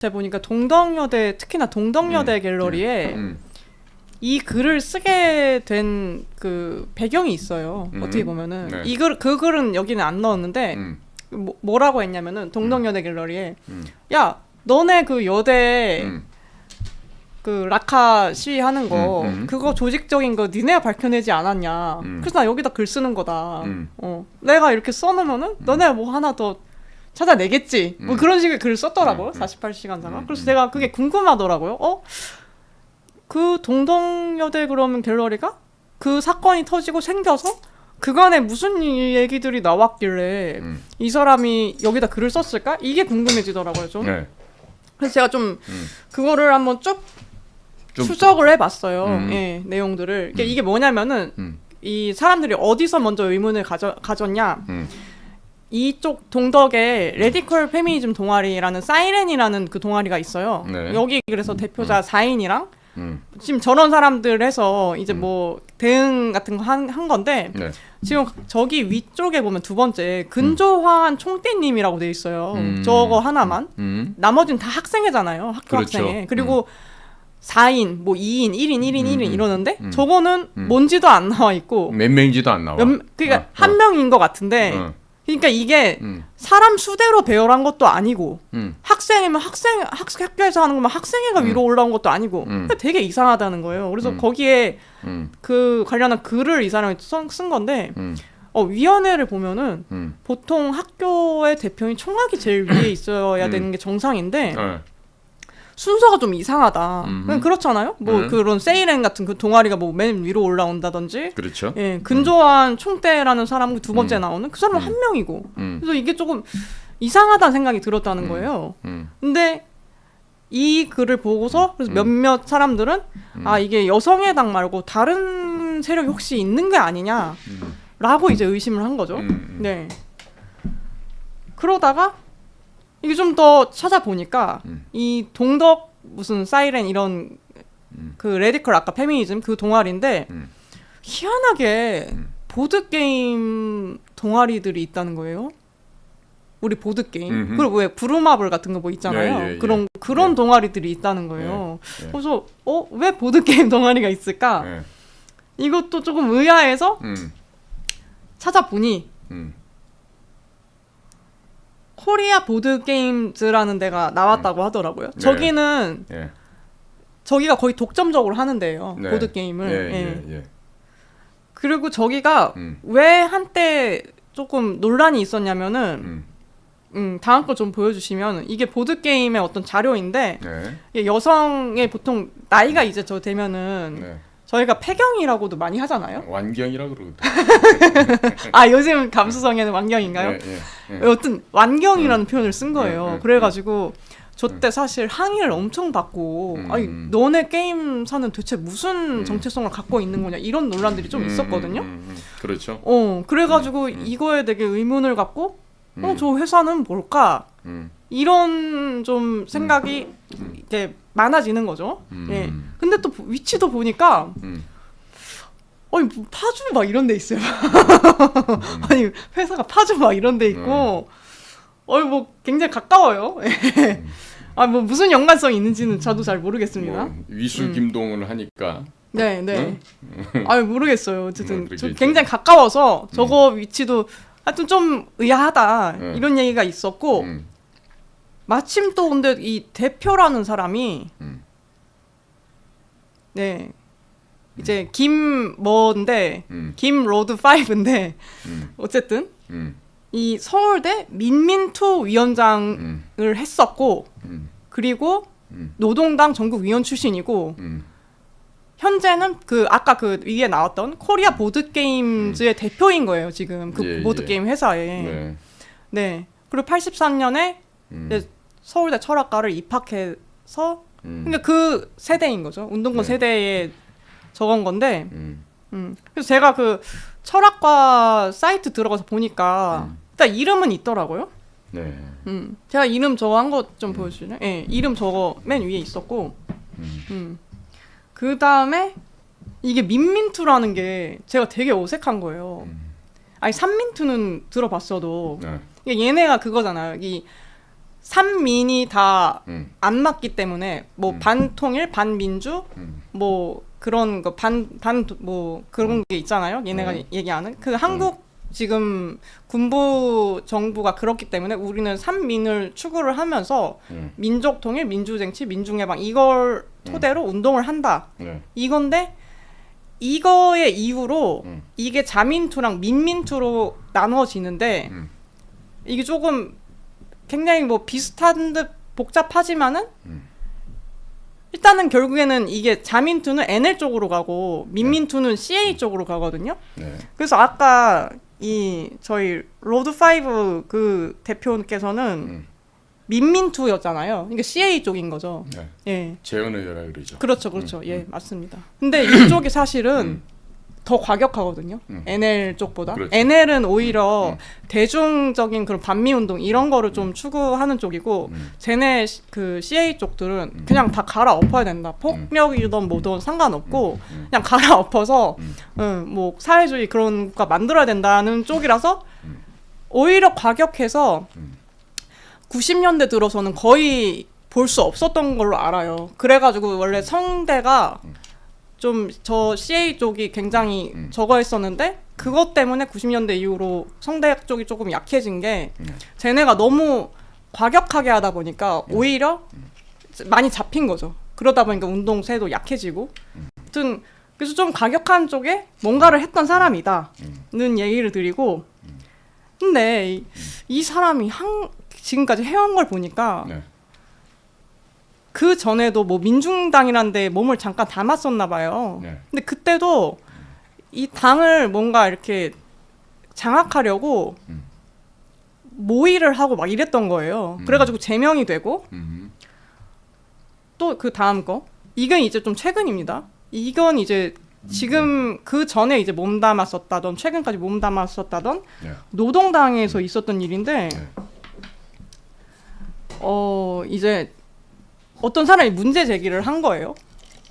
보니까 동덕여대, 특히나 동덕여대 갤러리에 이 글을 쓰게 된 그 배경이 있어요. 어떻게 보면은 네. 그 글은 여기는 안 넣었는데 뭐라고 했냐면은 동덕여대 갤러리에 야 너네 그 여대 그 라카 시위하는 거 그거 조직적인 거 니네가 밝혀내지 않았냐. 그래서 나 여기다 글 쓰는 거다. 내가 이렇게 써놓으면은 너네가 뭐 하나 더 찾아내겠지. 뭐 그런 식의 글을 썼더라고요. 48시간 자가. 그래서 제가 그게 궁금하더라고요. 그 동덕여대 그러면 갤러리가 그 사건이 터지고 생겨서 그간에 무슨 얘기들이 나왔길래 이 사람이 여기다 글을 썼을까? 이게 궁금해지더라고요, 좀. 네. 그래서 제가 좀 그거를 한번 쭉 추적을 해봤어요. 예, 내용들을. 이게 뭐냐면은 이 사람들이 어디서 먼저 의문을 가졌냐? 이쪽 동덕에 레디컬 페미니즘 동아리라는 사이렌이라는 그 동아리가 있어요. 네. 여기 그래서 대표자 4인이랑 지금 저런 사람들 해서 이제 뭐 대응 같은 거 한 건데 네. 지금 저기 위쪽에 보면 두 번째 근조환 총대님이라고 돼 있어요. 저거 하나만. 나머지는 다 학생회잖아요. 학교 그렇죠. 학생회. 그리고 4인, 뭐 2인, 1인, 1인, 1인 이러는데 저거는 뭔지도 안 나와 있고 몇 명인지도 안 나와. 그러니까 한 명인 것 같은데 그러니까 이게 사람 수대로 배열한 것도 아니고 학생이면 학교에서 하는 거면 학생회가 위로 올라온 것도 아니고 그러니까 되게 이상하다는 거예요. 그래서 거기에 그 관련한 글을 이 사람이 쓴 건데 위원회를 보면은 보통 학교의 대표인 총학이 제일 위에 있어야 되는 게 정상인데 순서가 좀 이상하다. 그렇잖아요. 뭐 그런 세이렌 같은 그 동아리가 뭐 맨 위로 올라온다든지. 그렇죠. 예, 근조한 총대라는 사람 두 번째 나오는 그 사람은 한 명이고. 그래서 이게 조금 이상하다는 생각이 들었다는 거예요. 근데 이 글을 보고서 그래서 몇몇 사람들은 이게 여성의당 말고 다른 세력이 혹시 있는 게 아니냐라고 이제 의심을 한 거죠. 네. 그러다가 이게 좀 더 찾아보니까 이 동덕 무슨 사이렌 이런 그 레디컬 아까 페미니즘 그 동아리인데 희한하게 보드게임 동아리들이 있다는 거예요. 우리 보드게임. 그리고 왜 부루마블 같은 거 뭐 있잖아요. 그런 동아리들이 있다는 거예요. 그래서 왜 보드게임 동아리가 있을까? 이것도 조금 의아해서 찾아보니 코리아 보드게임즈라는 데가 나왔다고 하더라고요. 네. 저기는 저기가 거의 독점적으로 하는 데예요. 네. 보드게임을. 그리고 저기가 왜 한때 조금 논란이 있었냐면은 다음 거 좀 보여주시면 이게 보드게임의 어떤 자료인데 이게 여성의 보통 나이가 이제 저 되면은 저희가 폐경이라고도 많이 하잖아요. 완경이라고 그러거든요. 요즘 감수성에는 완경인가요? 여튼 완경이라는 표현을 쓴 거예요. 그래가지고 저 때 사실 항의를 엄청 받고 아니 너네 게임사는 대체 무슨 정체성을 갖고 있는 거냐 이런 논란들이 좀 있었거든요. 그렇죠. 그래가지고 이거에 되게 의문을 갖고 저 회사는 뭘까? 이런 좀 생각이 이제 많아지는 거죠. 예. 근데 또 위치도 보니까 아니 뭐 파주 막 이런 데 있어요. 아니 회사가 파주 막 이런 데 있고 뭐 굉장히 가까워요. 뭐 무슨 연관성이 있는지는 저도 잘 모르겠습니다. 뭐 위수 김동을 하니까. 네. 모르겠어요. 어쨌든 굉장히 가까워서 저거 위치도 하여튼 좀 의아하다 이런 얘기가 있었고 마침 또 근데 이 대표라는 사람이 이제 김뭐인데 김로드 5인데 어쨌든 이 서울대 민민투 위원장을 했었고 그리고 노동당 전국위원 출신이고 현재는 그 아까 그 위에 나왔던 코리아 보드게임즈의 대표인 거예요. 지금 그 보드게임 회사에. 네. 그리고 83년에 서울대 철학과를 입학해서 그러니까 그 세대인 거죠. 운동권 세대에 적은 건데 그래서 제가 그 철학과 사이트 들어가서 보니까 일단 이름은 있더라고요. 제가 이름 저거 한 거 좀 보여주실래요? 이름 저거 맨 위에 있었고 그 다음에 이게 민민투라는 게 제가 되게 어색한 거예요. 아니 산민투는 들어봤어도 얘네가 그거잖아요. 이 삼민이 다 안 맞기 때문에 뭐 반통일, 반민주, 뭐 그런 거 뭐 그런 게 있잖아요. 얘네가 얘기하는 그 한국 지금 군부 정부가 그렇기 때문에 우리는 삼민을 추구를 하면서 민족 통일, 민주쟁취, 민중해방 이걸 토대로 운동을 한다. 이건데 이거의 이유로 이게 자민투랑 민민투로 나눠지는데 이게 조금 굉장히 뭐 비슷한 듯 복잡하지만은 일단은 결국에는 이게 자민투는 NL 쪽으로 가고 민민투는 CA 쪽으로 가거든요. 그래서 아까 이 저희 로드5 그 대표께서는 민민투였잖아요. 그러니까 CA 쪽인 거죠. 예. 재헌의회라 그러죠. 그렇죠. 예, 맞습니다. 근데 이쪽이 사실은 더 과격하거든요. NL 쪽보다. 그렇죠. NL은 오히려 대중적인 그런 반미운동 이런 거를 좀 추구하는 쪽이고 쟤네 그 CA 쪽들은 그냥 다 갈아엎어야 된다. 폭력이든 뭐든 상관없고 그냥 갈아엎어서 뭐 사회주의 그런 국가 만들어야 된다는 쪽이라서 오히려 과격해서 90년대 들어서는 거의 볼 수 없었던 걸로 알아요. 그래가지고 원래 성대가 좀 저 CA 쪽이 굉장히 저거 했었는데 그것 때문에 90년대 이후로 성대 쪽이 조금 약해진 게 쟤네가 너무 과격하게 하다 보니까 오히려 많이 잡힌 거죠. 그러다 보니까 운동세도 약해지고 아무튼 그래서 좀 과격한 쪽에 뭔가를 했던 사람이다는 얘기를 드리고 근데 이 사람이 지금까지 해온 걸 보니까 그 전에도 뭐 민중당이라는 데 몸을 잠깐 담았었나 봐요. 근데 그때도 이 당을 뭔가 이렇게 장악하려고 모의를 하고 막 이랬던 거예요. 그래가지고 제명이 되고 또 그 다음 거 이건 이제 좀 최근입니다. 이건 이제 지금 그 전에 이제 몸담았었다던 최근까지 몸담았었다던 노동당에서 있었던 일인데 이제 어떤 사람이 문제 제기를 한 거예요.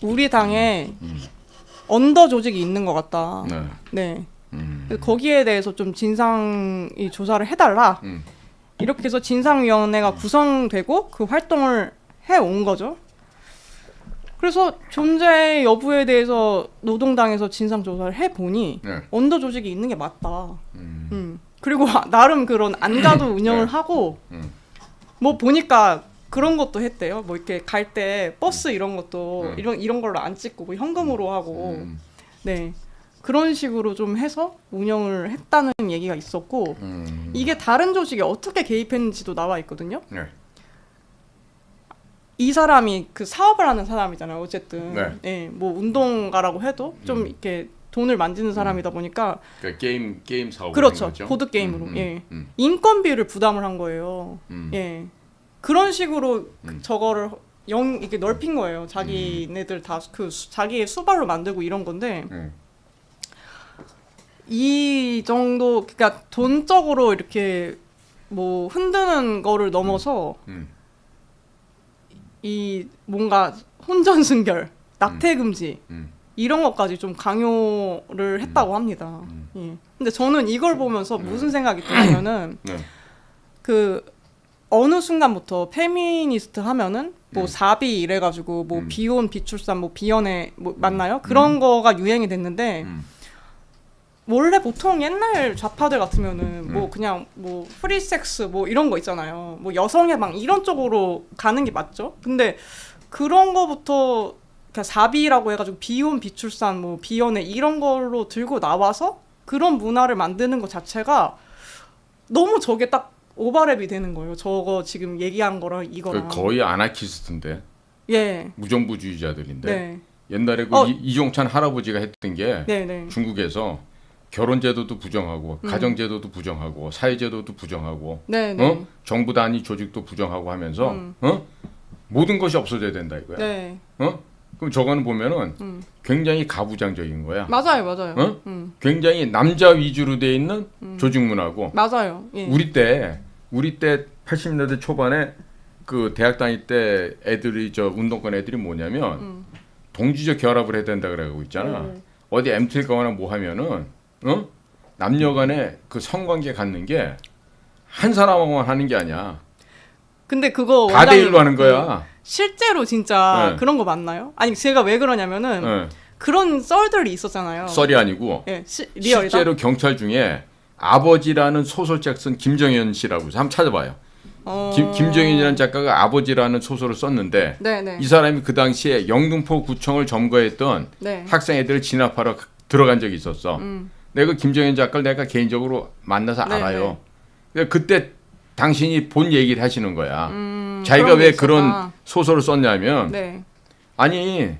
우리 당에 언더 조직이 있는 것 같다. 네. 거기에 대해서 좀 진상이 조사를 해달라. 이렇게 해서 진상위원회가 구성되고 그 활동을 해온 거죠. 그래서 존재 여부에 대해서 노동당에서 진상 조사를 해보니 언더 조직이 있는 게 맞다. 그리고 나름 그런 안가도 운영을 하고 뭐 보니까 그런 것도 했대요. 뭐 이렇게 갈 때 버스 이런 것도 이런 걸로 안 찍고 뭐 현금으로 하고 네 그런 식으로 좀 해서 운영을 했다는 얘기가 있었고 이게 다른 조직에 어떻게 개입했는지도 나와 있거든요. 이 사람이 그 사업을 하는 사람이잖아요. 어쨌든 네, 뭐 운동가라고 해도 좀 이렇게 돈을 만지는 사람이다 보니까 그러니까 게임 사업 그렇죠. 보드 게임으로 인건비를 부담을 한 거예요. 예. 그런 식으로 저거를 이렇게 넓힌 거예요. 자기네들 다 그 자기의 수발로 만들고 이런 건데 이 정도 그러니까 돈적으로 이렇게 뭐 흔드는 거를 넘어서 이 뭔가 혼전순결, 낙태 금지 이런 것까지 좀 강요를 했다고 합니다. 예. 근데 저는 이걸 보면서 무슨 생각이 드냐면은 그 어느 순간부터 페미니스트 하면은 뭐 사비 이래가지고 뭐 비혼 비출산 뭐 비연애 뭐 맞나요? 그런 거가 유행이 됐는데 원래 보통 옛날 좌파들 같으면은 뭐 그냥 뭐 프리섹스 뭐 이런 거 있잖아요. 뭐 여성의 방 이런 쪽으로 가는 게 맞죠? 근데 그런 거부터 그냥 사비라고 해가지고 비혼 비출산 뭐 비연애 이런 걸로 들고 나와서 그런 문화를 만드는 것 자체가 너무 저게 딱 오버랩이 되는 거예요. 저거 지금 얘기한 거랑 이거랑. 거의 아나키스트인데. 예. 무정부주의자들인데. 네. 옛날에 그 이종찬 할아버지가 했던 게 중국에서 결혼제도도 부정하고 가정제도도 부정하고 사회제도도 부정하고 정부 단위 조직도 부정하고 하면서 모든 것이 없어져야 된다 이거야. 그럼 저거는 보면은 굉장히 가부장적인 거야. 맞아요. 굉장히 남자 위주로 돼 있는 조직 문화고. 맞아요. 예. 우리 때 80년대 초반에 그 대학 다닐 때 애들이 저 운동권 애들이 뭐냐면 동지적 결합을 해야 된다 그러고 있잖아. 어디 MT 가거나 뭐 하면은 남녀간에 그 성관계 갖는 게 한 사람하고만 하는 게 아니야. 근데 그거 4대 1로 하는 거야. 실제로 진짜 그런 거 맞나요? 아니 제가 왜 그러냐면은 그런 썰들이 있었잖아요. 썰이 아니고 실제로 경찰 중에 아버지라는 소설책 쓴 김정현 씨라고 해서 한번 찾아봐요. 김정현이라는 작가가 아버지라는 소설을 썼는데 이 사람이 그 당시에 영등포 구청을 점거했던 학생 애들을 진압하러 들어간 적이 있었어. 내가 김정현 작가를 내가 개인적으로 만나서 알아요. 그때 당신이 본 얘기를 하시는 거야. 자기가 왜 그런 소설을 썼냐면 아니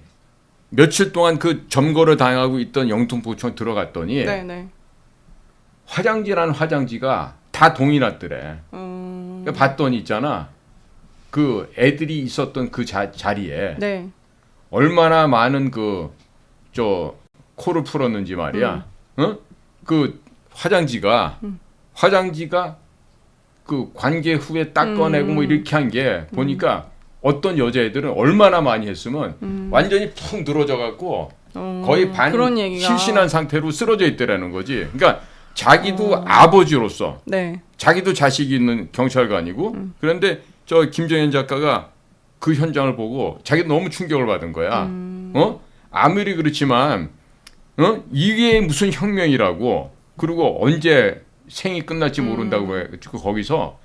며칠 동안 그 점거를 당하고 있던 영등포구청 들어갔더니 화장지라는 화장지가 다 동이 났더래. 봤더니 있잖아. 그 애들이 있었던 그 자리에 얼마나 많은 코를 풀었는지 말이야. 그 화장지가 그 관계 후에 닦아내고 뭐 이렇게 한 게 보니까 어떤 여자애들은 얼마나 많이 했으면 완전히 푹 늘어져 갖고 거의 반 실신한 상태로 쓰러져 있더라는 거지. 그러니까 자기도 아버지로서 자기도 자식이 있는 경찰관이고 그런데 저 김정현 작가가 그 현장을 보고 자기도 너무 충격을 받은 거야. 아무리 그렇지만 이게 무슨 혁명이라고 그리고 언제 생이 끝날지 모른다고 해가지고 거기서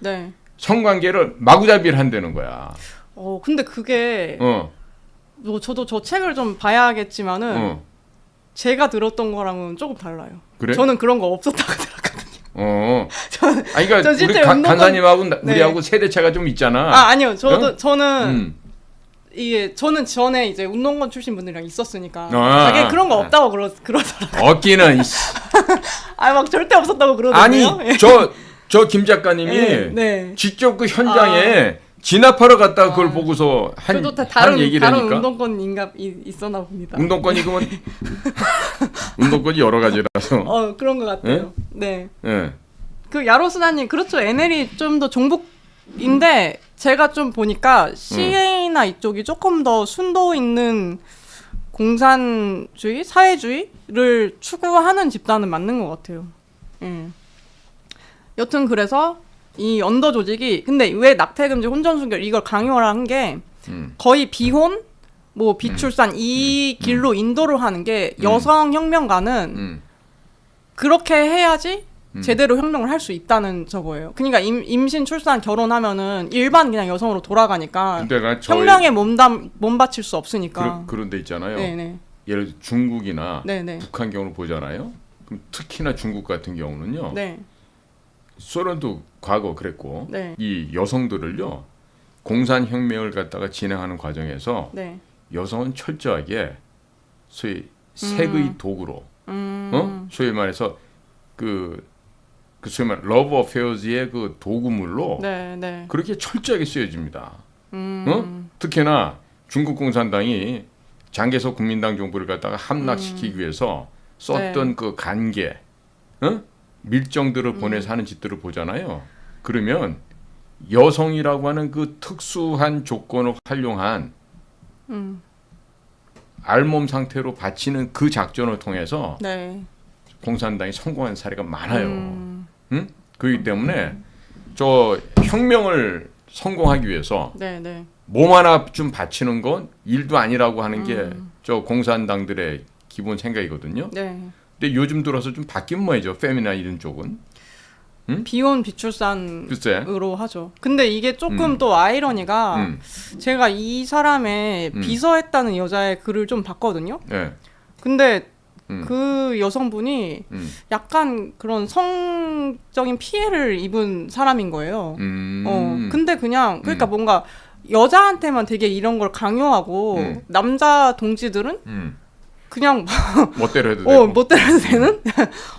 성관계를 마구잡이를 한다는 거야. 근데 그게 뭐 저도 저 책을 좀 봐야겠지만은 제가 들었던 거랑은 조금 달라요. 그래? 저는 그런 거 없었다고 들었거든요. 아니 그러니까 우리 간사님하고 우리하고 세대차가 좀 있잖아. 아니요. 저는 이게 저는 전에 이제 운동권 출신 분들이랑 있었으니까 자기 그런 거 없다고 그러더라고요. 없기는. 막 절대 없었다고 그러던데요. 아니 저 김 작가님이 직접 그 현장에 진압하러 갔다가 그걸 보고서 한 얘기라니까. 다른 운동권인가 있었나 봅니다. 운동권이 그러면 운동권이 여러 가지라서. 그런 것 같아요. 네. 그 야로스나님 그렇죠. NL이 좀 더 종북인데 제가 좀 보니까 CA나 이쪽이 조금 더 순도 있는 공산주의, 사회주의를 추구하는 집단은 맞는 것 같아요. 여튼 그래서 이 언더 조직이 근데 왜 낙태금지 혼전순결 이걸 강요를 한 게 거의 비혼, 뭐 비출산 이 길로 인도를 하는 게 여성 혁명가는 그렇게 해야지 제대로 혁명을 할 수 있다는 저거예요. 그러니까 임신, 출산, 결혼하면은 일반 그냥 여성으로 돌아가니까 혁명에 몸 바칠 수 없으니까. 그런 데 있잖아요. 예를 들어 중국이나 북한 경우를 보잖아요. 그럼 특히나 중국 같은 경우는요. 소련도 과거 그랬고 이 여성들을요. 공산혁명을 갖다가 진행하는 과정에서 여성은 철저하게 소위 색의 도구로 소위 말해서 소위 말 러브 어페어즈의 그 도구물로 그렇게 철저하게 쓰여집니다. 특히나 중국 공산당이 장개석 국민당 정부를 갖다가 함락시키기 위해서 썼던 그 간계, 밀정들을 보내서 하는 짓들을 보잖아요. 그러면 여성이라고 하는 그 특수한 조건을 활용한 알몸 상태로 바치는 그 작전을 통해서 공산당이 성공한 사례가 많아요. 그렇기 때문에 저 혁명을 성공하기 위해서 몸 하나 좀 바치는 건 일도 아니라고 하는 게 저 공산당들의 기본 생각이거든요. 근데 요즘 들어서 좀 바뀐 모양이죠. 페미나 이런 쪽은. 비혼 비출산으로 하죠. 근데 이게 조금 또 아이러니가 제가 이 사람의 비서했다는 여자의 글을 좀 봤거든요. 근데 그 여성분이 약간 그런 성적인 피해를 입은 사람인 거예요. 근데 그냥 그러니까 뭔가 여자한테만 되게 이런 걸 강요하고 남자 동지들은 그냥 멋대로 해도 되고. 멋대로 해도 되는?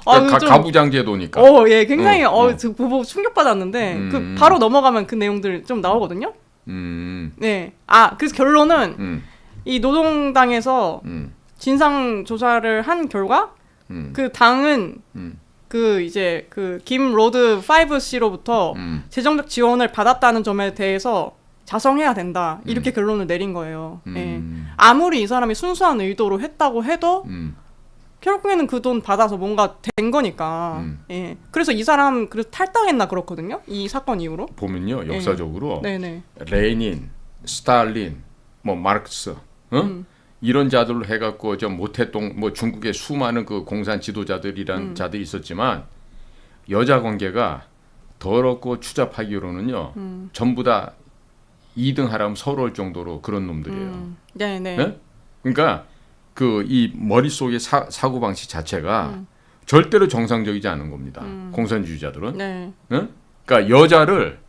그러니까 가부장 제도니까. 예, 굉장히 저 보고 충격받았는데 그 바로 넘어가면 그 내용들 좀 나오거든요. 그래서 결론은 이 노동당에서 진상 조사를 한 결과 그 당은 그 이제 그 김 로드 5C로부터 재정적 지원을 받았다는 점에 대해서 자성해야 된다 이렇게 결론을 내린 거예요. 아무리 이 사람이 순수한 의도로 했다고 해도 결국에는 그 돈 받아서 뭔가 된 거니까. 예. 그래서 이 사람 그래서 탈당했나 그렇거든요. 이 사건 이후로. 보면요, 역사적으로 레닌, 스탈린, 뭐 마르크스, 이런 자들로 해갖고 저 모태동 뭐 중국의 수많은 그 공산 지도자들이란 자들이 있었지만 여자 관계가 더럽고 추잡하기로는요, 전부 다 2등 하라면 서러울 정도로 그런 놈들이에요. 네네. 네? 그러니까 그 이 머릿속의 사고 방식 자체가 절대로 정상적이지 않은 겁니다. 공산주의자들은. 네. 네? 그러니까 여자를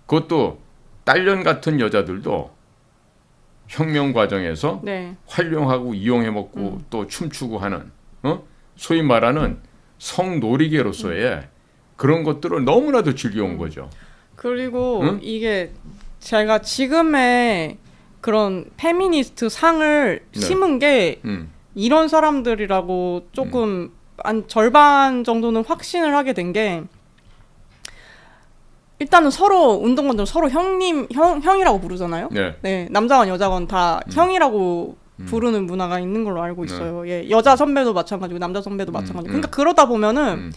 그것도 딸년 같은 여자들도 혁명 과정에서 활용하고 이용해 먹고 또 춤추고 하는 소위 말하는 성놀이개로서의 그런 것들을 너무나도 즐겨온 거죠. 그리고 이게 제가 지금의 그런 페미니스트 상을 심은 게 이런 사람들이라고 조금 한 절반 정도는 확신을 하게 된 게 일단은 서로 운동권들 서로 형이라고 부르잖아요. 네, 남자건 여자건 다 형이라고 부르는 문화가 있는 걸로 알고 있어요. 예, 여자 선배도 마찬가지고 남자 선배도 마찬가지고. 그러니까 그러다 보면은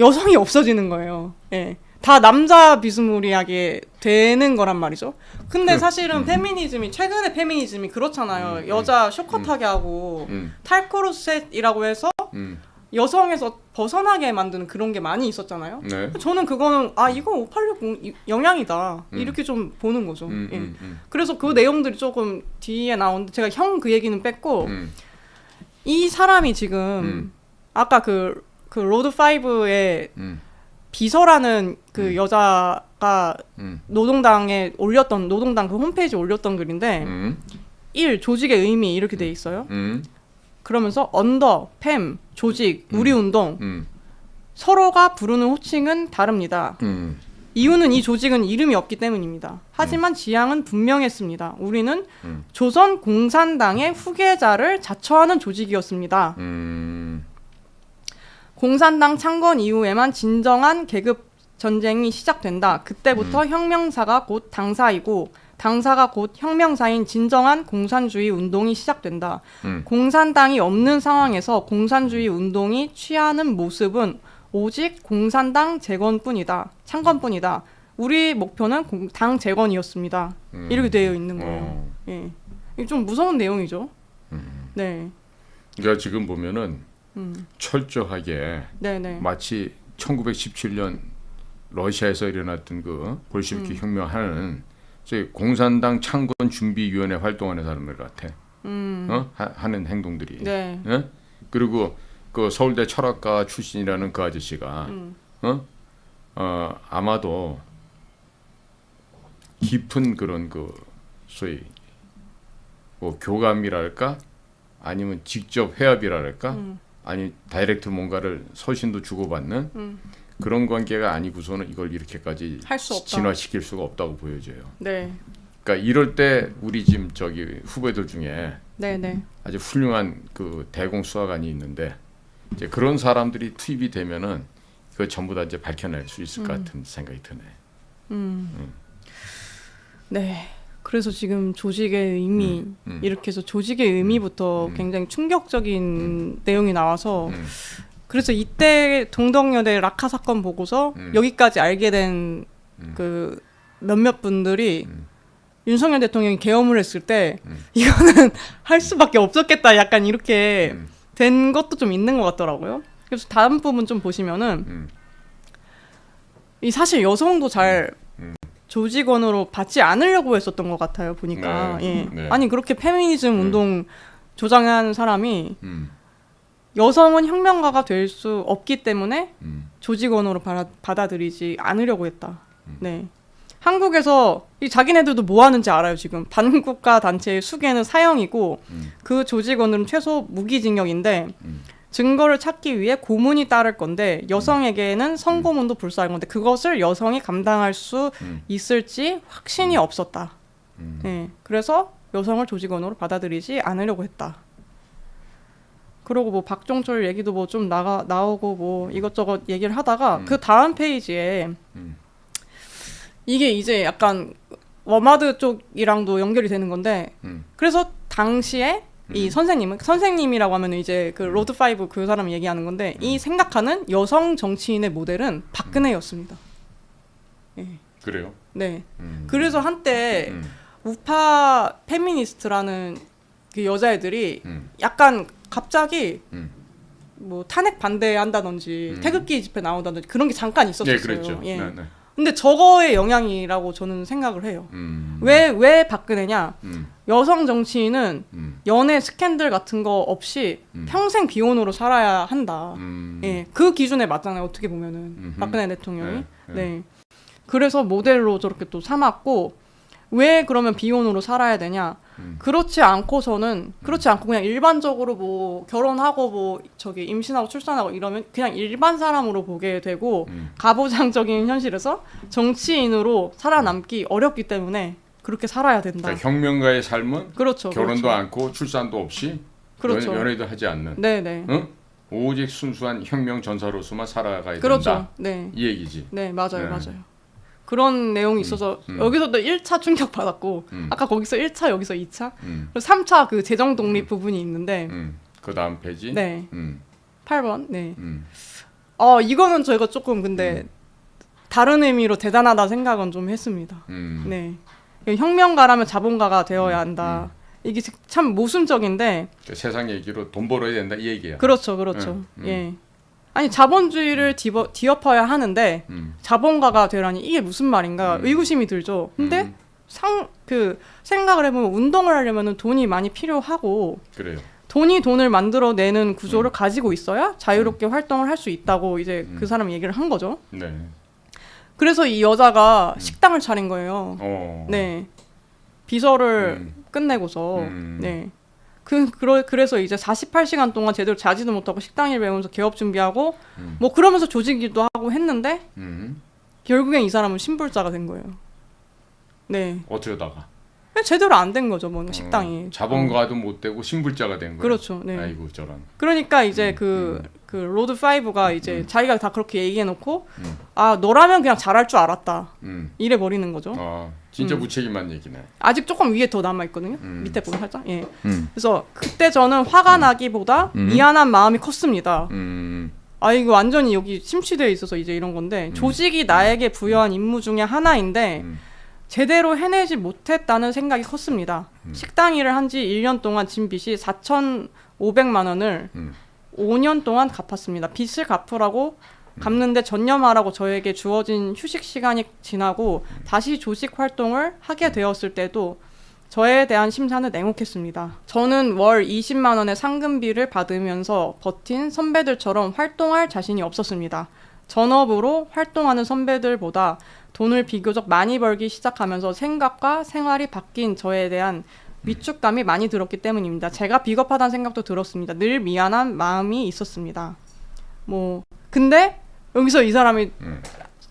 여성이 없어지는 거예요. 예. 다 남자 비스무리하게 되는 거란 말이죠. 근데 사실은 페미니즘이 최근에 페미니즘이 그렇잖아요. 여자 쇼컷하게 하고 탈코르셋이라고 해서 여성에서 벗어나게 만드는 그런 게 많이 있었잖아요. 저는 그거는 이거 586 영향이다 이렇게 좀 보는 거죠. 예. 그래서 그 내용들이 조금 뒤에 나오는데 제가 형 그 얘기는 뺐고 이 사람이 지금 아까 그 로드 5의 비서라는 그 여자가 노동당에 올렸던 노동당 그 홈페이지에 올렸던 글인데 1. 조직의 의미 이렇게 돼 있어요. 그러면서 언더, 팸, 조직, 우리운동 서로가 부르는 호칭은 다릅니다. 이유는 이 조직은 이름이 없기 때문입니다. 하지만 지향은 분명했습니다. 우리는 조선 공산당의 후계자를 자처하는 조직이었습니다. 공산당 창건 이후에만 진정한 계급 전쟁이 시작된다. 그때부터 혁명사가 곧 당사이고 당사가 곧 혁명사인 진정한 공산주의 운동이 시작된다. 공산당이 없는 상황에서 공산주의 운동이 취하는 모습은 오직 공산당 재건뿐이다. 창건뿐이다. 우리 목표는 당 재건이었습니다. 이렇게 되어 있는 거예요. 예. 이게 좀 무서운 내용이죠. 네. 그러니까 지금 보면은 철저하게 마치 1917년 러시아에서 일어났던 그 볼셰비키 혁명하는 공산당 창건 준비위원회 활동하는 사람들 같아. 하는 행동들이. 예? 그리고 그 서울대 철학과 출신이라는 그 아저씨가 아마도 깊은 그런 그 소위 뭐 교감이랄까 아니면 직접 회합이랄까 아니 다이렉트 뭔가를 서신도 주고받는 그런 관계가 아니고서는 이걸 이렇게까지 진화시킬 수가 없다고 보여져요. 네. 그러니까 이럴 때 우리 지금 저기 후배들 중에 아주 훌륭한 그 대공 수사관이 있는데 이제 그런 사람들이 투입이 되면은 그 전부 다 이제 밝혀낼 수 있을 것 같은 생각이 드네. 네. 그래서 지금 조직의 의미 이렇게 해서 조직의 의미부터 굉장히 충격적인 내용이 나와서 그래서 이때 동덕여대 라카 사건 보고서 여기까지 알게 된 그 몇몇 분들이 윤석열 대통령이 계엄을 했을 때 이거는 할 수밖에 없었겠다 약간 이렇게 된 것도 좀 있는 것 같더라고요. 그래서 다음 부분 좀 보시면은 이 사실 여성도 잘 조직원으로 받지 않으려고 했었던 것 같아요. 보니까 아니 그렇게 페미니즘 운동 조장하는 사람이 여성은 혁명가가 될 수 없기 때문에 조직원으로 받아들이지 않으려고 했다. 네. 한국에서 이 자기네들도 뭐 하는지 알아요. 지금 반국가 단체의 수개는 사형이고 그 조직원들은 최소 무기징역인데 증거를 찾기 위해 고문이 따를 건데 여성에게는 성고문도 불사할 건데 그것을 여성이 감당할 수 있을지 확신이 없었다. 네. 그래서 여성을 조직원으로 받아들이지 않으려고 했다. 그리고 뭐 박종철 얘기도 뭐 좀 나오고 뭐 이것저것 얘기를 하다가 그 다음 페이지에 이게 이제 약간 워마드 쪽이랑도 연결이 되는 건데 그래서 당시에 이 선생님이라고 하면 이제 그 로드 5 그 사람 얘기하는 건데 이 생각하는 여성 정치인의 모델은 박근혜였습니다. 예. 그래요? 네. 그래서 한때 우파 페미니스트라는 그 여자애들이 약간 갑자기 뭐 탄핵 반대한다든지 태극기 집회 나온다든지 그런 게 잠깐 있었어요. 네, 그랬죠. 예. 네, 네. 근데 저거의 영향이라고 저는 생각을 해요. 왜 박근혜냐? 여성 정치인은 연애 스캔들 같은 거 없이 평생 비혼으로 살아야 한다. 예, 그 기준에 맞잖아요. 어떻게 보면은 박근혜 대통령이. 네. 그래서 모델로 저렇게 또 삼았고 왜 그러면 비혼으로 살아야 되냐? 그렇지 않고 그냥 일반적으로 뭐 결혼하고 뭐 저기 임신하고 출산하고 이러면 그냥 일반 사람으로 보게 되고 가부장적인 현실에서 정치인으로 살아남기 어렵기 때문에 그렇게 살아야 된다. 그러니까 혁명가의 삶은 그렇죠, 결혼도 그렇죠. 않고 출산도 없이 그렇죠. 연애도 하지 않는. 네네. 응? 오직 순수한 혁명 전사로서만 살아가야 그렇죠. 된다. 네. 이 얘기지. 네, 맞아요. 맞아요. 그런 내용이 있어서 여기서도 1차 충격 받았고 아까 거기서 1차 여기서 2차 3차 그 재정 독립 부분이 있는데 그 다음 페이지 네 8번 네 이거는 저희가 조금 근데 다른 의미로 대단하다 생각은 좀 했습니다. 네 혁명가라면 자본가가 되어야 한다. 이게 참 모순적인데 세상 얘기로 돈 벌어야 된다 이 얘기야. 그렇죠. 예. 아니 자본주의를 뒤엎어야 하는데 자본가가 되라니 이게 무슨 말인가 의구심이 들죠. 근데 생각을 해보면 운동을 하려면 돈이 많이 필요하고 그래요. 돈을 만들어내는 구조를 가지고 있어야 자유롭게 활동을 할 수 있다고 이제 그 사람이 얘기를 한 거죠. 네. 그래서 이 여자가 식당을 차린 거예요. 네. 비서를 끝내고서 네. 그래서 이제 48시간 동안 제대로 자지도 못하고 식당 일 배우면서 개업 준비하고 뭐 그러면서 조직일도 하고 했는데 결국엔 이 사람은 신불자가 된 거예요. 네. 어쩌다가? 제대로 안 된 거죠, 뭐 식당이. 자본가도 못 되고 신불자가 된 거예요. 그렇죠. 네. 아이고 저런. 그러니까 이제 그 로드 5가 이제 자기가 다 그렇게 얘기해놓고 너라면 그냥 잘할 줄 알았다. 이래 버리는 거죠. 진짜 무책임한 얘기네. 아직 조금 위에 더 남아 있거든요. 밑에 보면 살짝. 예. 그래서 그때 저는 화가 나기보다 미안한 마음이 컸습니다. 이거 완전히 여기 심취되어 있어서 이제 이런 건데 조직이 나에게 부여한 임무 중에 하나인데 제대로 해내지 못했다는 생각이 컸습니다. 식당 일을 한 지 1년 동안 진 빚이 4,500만 원을 5년 동안 갚았습니다. 빚을 갚으라고 갚는데 전념하라고 저에게 주어진 휴식 시간이 지나고 다시 조직 활동을 하게 되었을 때도 저에 대한 심사는 냉혹했습니다. 저는 월 20만 원의 상금비를 받으면서 버틴 선배들처럼 활동할 자신이 없었습니다. 전업으로 활동하는 선배들보다 돈을 비교적 많이 벌기 시작하면서 생각과 생활이 바뀐 저에 대한 위축감이 많이 들었기 때문입니다. 제가 비겁하다는 생각도 들었습니다. 늘 미안한 마음이 있었습니다. 근데 여기서 이 사람이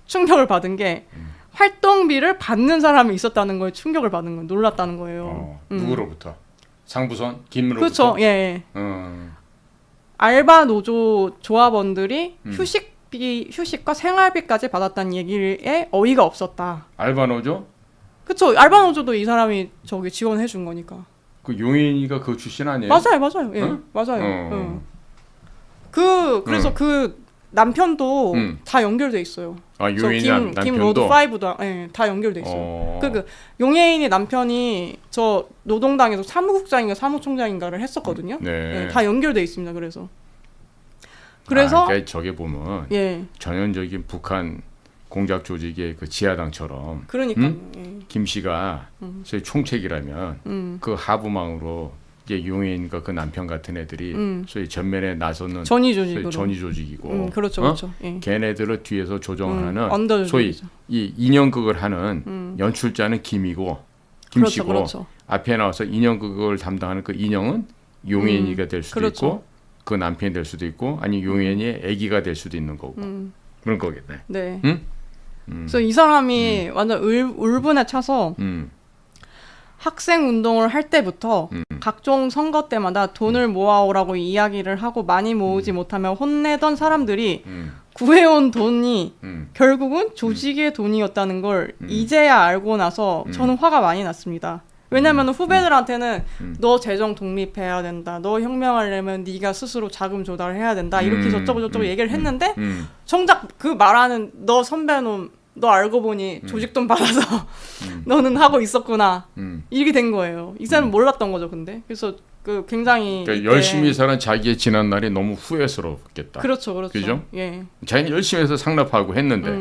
충격을 받은 게 활동비를 받는 사람이 있었다는 거에 충격을 받은 거예요. 놀랐다는 거예요. 누구로부터? 상부선? 김으로부터? 그렇죠. 예. 알바 노조 조합원들이 휴식과 생활비까지 받았다는 얘기에 어이가 없었다. 알바 노조? 그쵸. 알바 노조도 이 사람이 저기 지원해 준 거니까. 그 용인이가 그 출신 아니에요? 맞아요. 예. 맞아요. 그래서 그 남편도 다 연결돼 있어요. 용인이 남편도? 김 로드 5도 다 연결돼 있어요. 용혜인이 남편이 저 노동당에서 사무국장인가 사무총장인가를 했었거든요. 네. 다 연결돼 있습니다. 그래서 그러니까 저게 보면 전형적인 북한 공작 조직의 그 지하당처럼 그러니까 김 씨가 소위 총책이라면 그 하부망으로 이제 용인과 그 남편 같은 애들이 소위 전면에 나서는 전위 조직이고 그렇죠. 걔네들을 뒤에서 조정하는 소위 이 인형극을 하는 연출자는 김이고 김씨고 그렇죠. 앞에 나와서 인형극을 담당하는 그 인형은 용인이가 될 수도 있고 그 남편이 될 수도 있고 아니 용인이의 아기가 될 수도 있는 거고 그런 거겠네. 네. 그래서 이 사람이 완전 울분에 차서 학생 운동을 할 때부터 각종 선거 때마다 돈을 모아오라고 이야기를 하고 많이 모으지 못하면 혼내던 사람들이 구해온 돈이 결국은 조직의 돈이었다는 걸 이제야 알고 나서 저는 화가 많이 났습니다. 왜냐면 후배들한테는 너 재정 독립해야 된다. 너 혁명하려면 네가 스스로 자금 조달해야 된다. 이렇게 저쩌고 얘기를 했는데 정작 그 말하는 너 선배놈 너 알고 보니 조직돈 받아서 너는 하고 있었구나. 이렇게 된 거예요. 이 사람은 몰랐던 거죠, 근데. 그래서 그 굉장히 그러니까 열심히 살은 자기의 지난 날이 너무 후회스럽겠다. 그렇죠. 그죠? 예. 자기는 열심히 해서 상납하고 했는데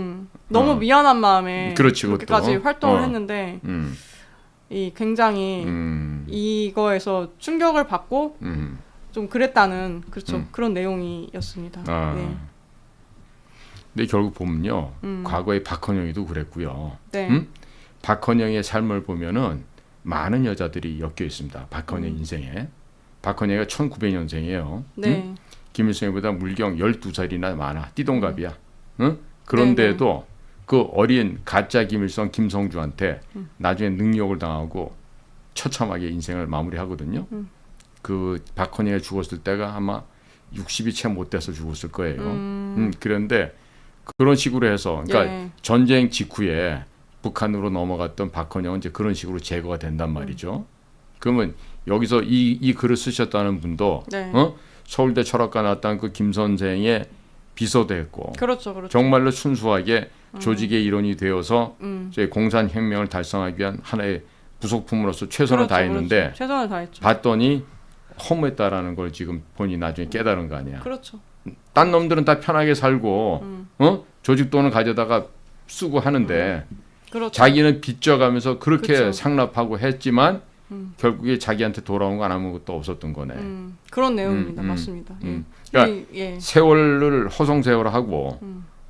너무 미안한 마음에 그렇지, 그렇게까지 활동을 했는데 이 굉장히 이거에서 충격을 받고 좀 그랬다는 그렇죠. 그런 내용이었습니다. 네. 근데 결국 보면요, 과거에 박헌영이도 그랬고요. 네. 박헌영의 삶을 보면은 많은 여자들이 엮여 있습니다. 박헌영 인생에. 박헌영이가 1900년생이에요. 네. 김일성보다 물경 12살이나 많아. 띠동갑이야. 그런데도 그 어린 가짜 김일성 김성주한테 나중에 능욕을 당하고 처참하게 인생을 마무리하거든요. 그 박헌영이 죽었을 때가 아마 60이 채 못 돼서 죽었을 거예요. 그런데 그런 식으로 해서 그러니까 전쟁 직후에 북한으로 넘어갔던 박헌영은 이제 그런 식으로 제거가 된단 말이죠. 그러면 여기서 이 글을 쓰셨다는 분도 서울대 철학과 나왔던 그 김 선생의 비서도 했고, 그렇죠. 정말로 순수하게 조직의 일원이 되어서 저희 공산혁명을 달성하기 위한 하나의 부속품으로서 최선을 다했는데 최선을 다했죠. 봤더니 허무했다라는 걸 지금 본인이 나중에 깨달은 거 아니야. 그렇죠. 딴 놈들은 다 편하게 살고 조직 돈을 가져다가 쓰고 하는데 그렇죠. 자기는 빚져가면서 그렇게 상납하고 했지만 결국에 자기한테 돌아온 건 아무것도 없었던 거네. 그런 내용입니다. 맞습니다. 그러니까 세월을 허송세월하고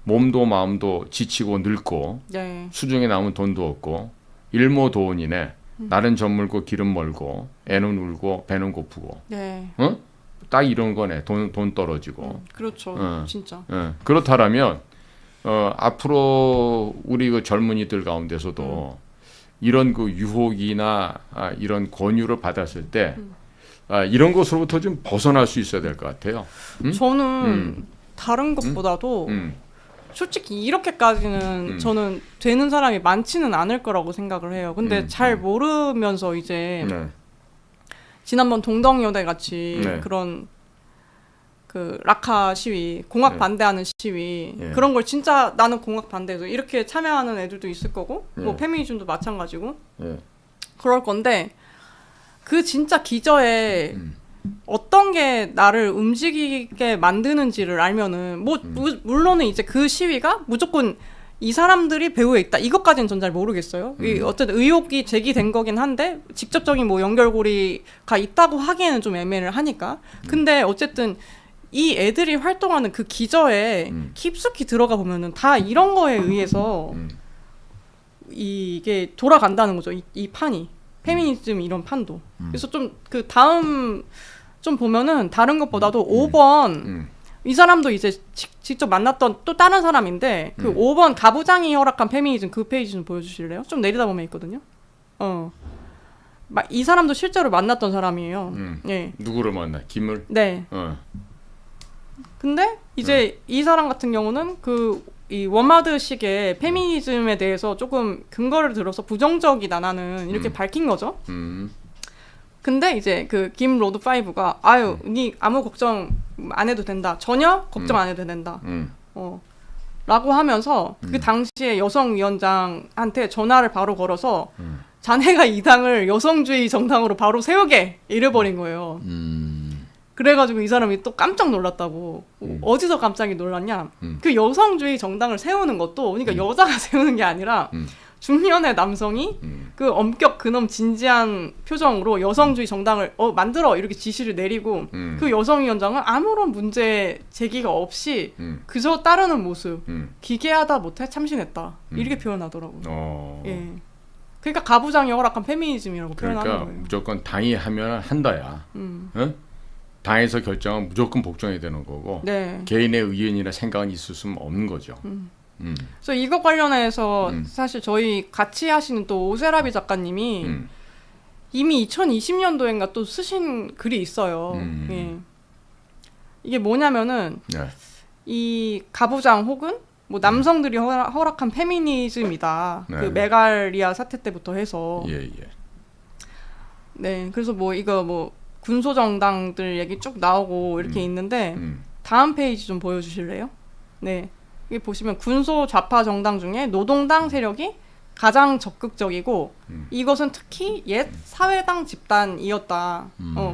몸도 마음도 지치고 늙고 수중에 남은 돈도 없고 일모도원이네. 날은 젖물고 길은 멀고 애는 울고 배는 고프고 딱 이런 거네. 돈 떨어지고. 그렇죠. 진짜. 그렇다라면 앞으로 우리 그 젊은이들 가운데서도 이런 그 유혹이나 이런 권유를 받았을 때 이런 것으로부터 좀 벗어날 수 있어야 될 것 같아요. 저는 다른 것보다도 솔직히 이렇게까지는 저는 되는 사람이 많지는 않을 거라고 생각을 해요. 근데 잘 모르면서 이제 지난번 동덕여대 같이 그런 그 라카 시위, 공학 반대하는 시위 그런 걸 진짜 나는 공학 반대해서 이렇게 참여하는 애들도 있을 거고 뭐 페미니즘도 마찬가지고 그럴 건데 그 진짜 기저에 어떤 게 나를 움직이게 만드는지를 알면은 물론은 이제 그 시위가 무조건 이 사람들이 배후에 있다 이것까지는 전 잘 모르겠어요. 어쨌든 의혹이 제기된 거긴 한데 직접적인 뭐 연결고리가 있다고 하기에는 좀 애매를 하니까. 근데 어쨌든 이 애들이 활동하는 그 기저에 깊숙이 들어가 보면은 다 이런 거에 의해서 이게 돌아간다는 거죠. 이 판이 페미니즘 이런 판도. 그래서 좀 그 다음 좀 보면은 다른 것보다도 5번 이 사람도 이제 직접 만났던 또 다른 사람인데 그 5번 가부장이 허락한 페미니즘 그 페이지 좀 보여주실래요? 좀 내리다 보면 있거든요. 이 사람도 실제로 만났던 사람이에요. 예. 누구를 만나? 김을? 네. 근데 이제 이 사람 같은 경우는 이 워마드식의 페미니즘에 대해서 조금 근거를 들어서 부정적이다 나는 이렇게 밝힌 거죠. 근데 이제 그 김 로드 5가 니 아무 걱정 안 해도 된다. 전혀 걱정 안 해도 된다. 라고 하면서 그 당시에 여성위원장한테 전화를 바로 걸어서 자네가 이 당을 여성주의 정당으로 바로 세우게 이래버린 거예요. 그래가지고 이 사람이 또 깜짝 놀랐다고. 어디서 깜짝이 놀랐냐? 그 여성주의 정당을 세우는 것도 그러니까 여자가 세우는 게 아니라 중년의 남성이 그 엄격 그놈 진지한 표정으로 여성주의 정당을 만들어 이렇게 지시를 내리고 그 여성위원장은 아무런 문제 제기가 없이 그저 따르는 모습 기괴하다 못해 참신했다 이렇게 표현하더라고요. 예. 그러니까 가부장이 허락한 페미니즘이라고 표현하는 거예요. 그러니까 무조건 당이 하면 한다야. 당에서 결정은 무조건 복종해야 되는 거고 개인의 의견이나 생각은 있을 수는 없는 거죠. 그래서 이것 관련해서 사실 저희 같이 하시는 또 오세라비 작가님이 이미 2020년도인가 또 쓰신 글이 있어요. 예. 이게 뭐냐면은 이 가부장 혹은 뭐 남성들이 허락한 페미니즘이다. 그 메갈리아 사태 때부터 해서 네, 그래서 뭐 이거 뭐 군소 정당들 얘기 쭉 나오고 이렇게 있는데 다음 페이지 좀 보여주실래요? 네, 여기 보시면 군소 좌파 정당 중에 노동당 세력이 가장 적극적이고 이것은 특히 옛 사회당 집단이었다.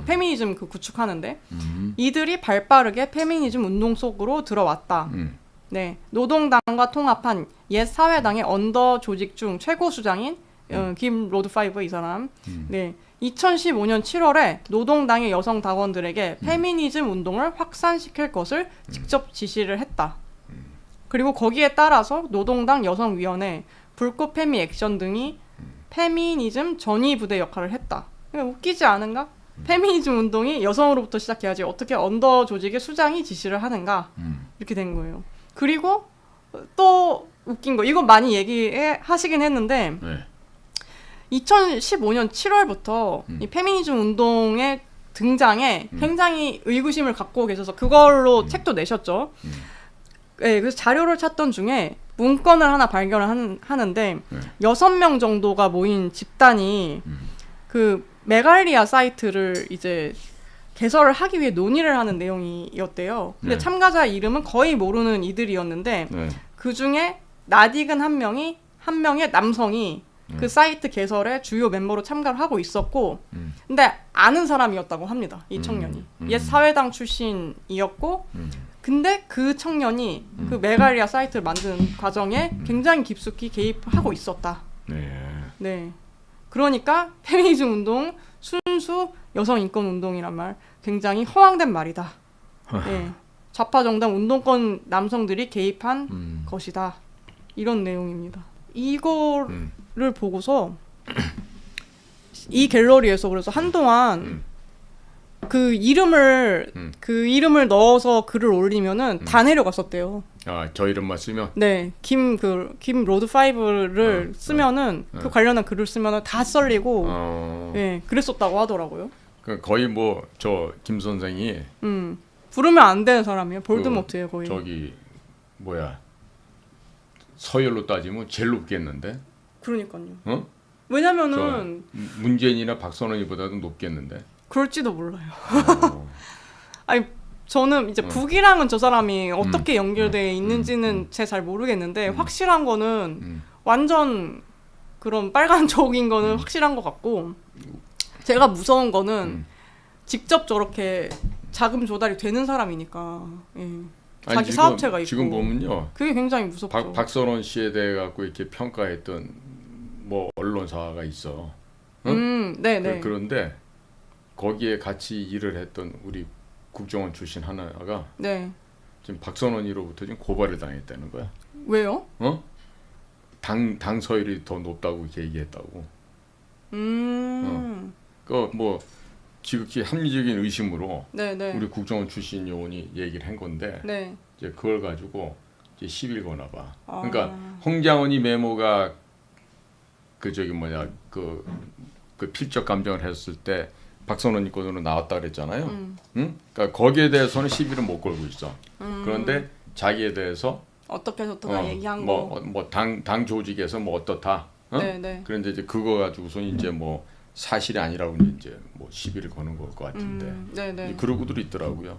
페미니즘 그 구축하는데 이들이 발빠르게 페미니즘 운동 속으로 들어왔다. 네, 노동당과 통합한 옛 사회당의 언더 조직 중 최고 수장인 김 로드파이브 이 사람. 네, 2015년 7월에 노동당의 여성 당원들에게 페미니즘 운동을 확산시킬 것을 직접 지시를 했다. 그리고 거기에 따라서 노동당 여성위원회, 불꽃 페미 액션 등이 페미니즘 전위 부대 역할을 했다. 웃기지 않은가? 페미니즘 운동이 여성으로부터 시작해야지 어떻게 언더 조직의 수장이 지시를 하는가? 이렇게 된 거예요. 그리고 또 웃긴 거, 이거 많이 얘기하시긴 했는데 2015년 7월부터 이 페미니즘 운동의 등장에 굉장히 의구심을 갖고 계셔서 그걸로 책도 내셨죠. 네, 그래서 자료를 찾던 중에 문건을 하나 발견을 하는데 6명 정도가 모인 집단이 그 메갈리아 사이트를 이제 개설을 하기 위해 논의를 하는 내용이었대요. 근데 참가자 이름은 거의 모르는 이들이었는데 그 중에 낯익은 한 명의 남성이 그 사이트 개설에 주요 멤버로 참가를 하고 있었고 근데 아는 사람이었다고 합니다. 이 청년이. 옛 사회당 출신이었고 근데 그 청년이 그 메갈리아 사이트를 만드는 과정에 굉장히 깊숙이 개입하고 있었다. 네. 그러니까 페미니즘 운동 순수 여성 인권 운동이란 말 굉장히 허황된 말이다. 네. 좌파 정당 운동권 남성들이 개입한 것이다. 이런 내용입니다. 이거를 보고서 이 갤러리에서 그래서 한동안 그 이름을 넣어서 글을 올리면은 다 내려갔었대요. 아, 저 이름만 쓰면? 네, 김 로드 5를 쓰면은 그 관련한 글을 쓰면은 다 썰리고, 네, 그랬었다고 하더라고요. 거의 뭐 저 김 선생이 부르면 안 되는 사람이에요. 볼드모트예요 거의. 저기 뭐야 서열로 따지면 제일 높겠는데? 그러니까요. 어? 왜냐면은 문재인이나 박선원이보다도 높겠는데? 그럴지도 몰라요. 아니 저는 이제 북이랑은 저 사람이 어떻게 연결되어 있는지는 잘 모르겠는데 확실한 거는 완전 그런 빨간 족인 거는 확실한 것 같고 제가 무서운 거는 직접 저렇게 자금 조달이 되는 사람이니까 자기 아니, 사업체가 있고 지금 보면요 그게 굉장히 무섭죠. 박선원 씨에 대해 갖고 이렇게 평가했던 뭐 언론사가 있어. 응? 네네. 그런데 거기에 같이 일을 했던 우리 국정원 출신 하나가 지금 박선원이로부터 지금 고발을 당했다는 거야. 왜요? 당 서열이 더 높다고 이렇게 얘기했다고. 그 뭐 지극히 합리적인 의심으로 우리 국정원 출신 요원이 얘기를 한 건데 이제 그걸 가지고 이제 시비를 거나 봐. 그러니까 홍장원이 메모가 그 저기 뭐냐 그 필적 감정을 했을 때 박선원이 거로 나왔다 그랬잖아요. 응? 그러니까 거기에 대해서는 시비를 못 걸고 있어. 그런데 자기에 대해서 어떻게 얘기한 거 뭐 당 조직에서 뭐 어떻다. 그런데 이제 그거 가지고서 이제 뭐 사실이 아니라고 이제 뭐 시비를 거는 걸 것 같은데. 그러고들 있더라고요.